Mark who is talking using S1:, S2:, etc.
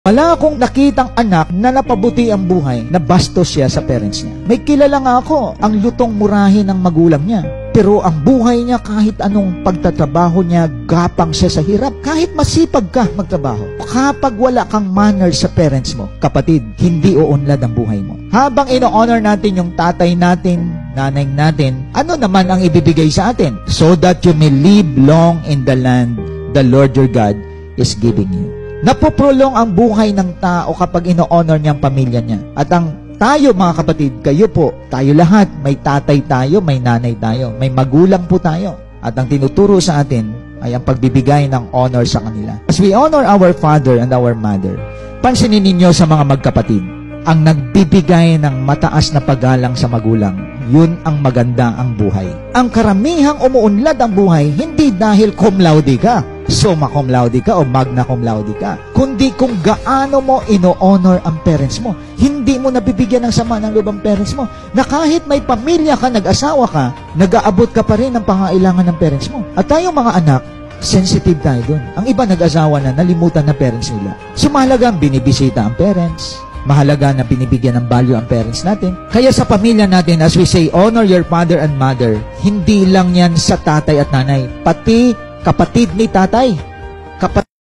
S1: Wala akong nakitang anak na napabuti ang buhay na bastos siya sa parents niya. May kilala nga ako, ang lutong murahin ng magulang niya. Pero ang buhay niya, kahit anong pagtatrabaho niya, gapang siya sa hirap. Kahit masipag ka magtrabaho, kapag wala kang manners sa parents mo, kapatid, hindi uunlad ang buhay mo. Habang ino-honor natin yung tatay natin, nanay natin, ano naman ang ibibigay sa atin? So that you may live long in the land the Lord your God is giving you. Napoprolong ang buhay ng tao kapag ino-honor niya ang pamilya niya. At ang tayo, mga kapatid, kayo po, tayo lahat, may tatay tayo, may nanay tayo, may magulang po tayo. At ang tinuturo sa atin ay ang pagbibigay ng honor sa kanila. As we honor our father and our mother, pansinin ninyo sa mga magkapatid, ang nagbibigay ng mataas na paggalang sa magulang, yun ang maganda ang buhay. Ang karamihang umuunlad ang buhay, hindi dahil cum laude ka, summa cum laude ka o magna cum laude ka, kundi kung gaano mo ino-honor ang parents mo. Hindi mo nabibigyan ng sama ng loob ang parents mo, na kahit may pamilya ka, nag-asawa ka, nag-aabot ka pa rin ng pangailangan ng parents mo. At tayong mga anak, sensitive tayo dun. Ang iba nag-asawa na, nalimutan na parents nila. So mahalaga ang binibisita ang parents, mahalaga na binibigyan ng value ang parents natin. Kaya sa pamilya natin, as we say, honor your father and mother, hindi lang yan sa tatay at nanay, pati kapatid ni tatay,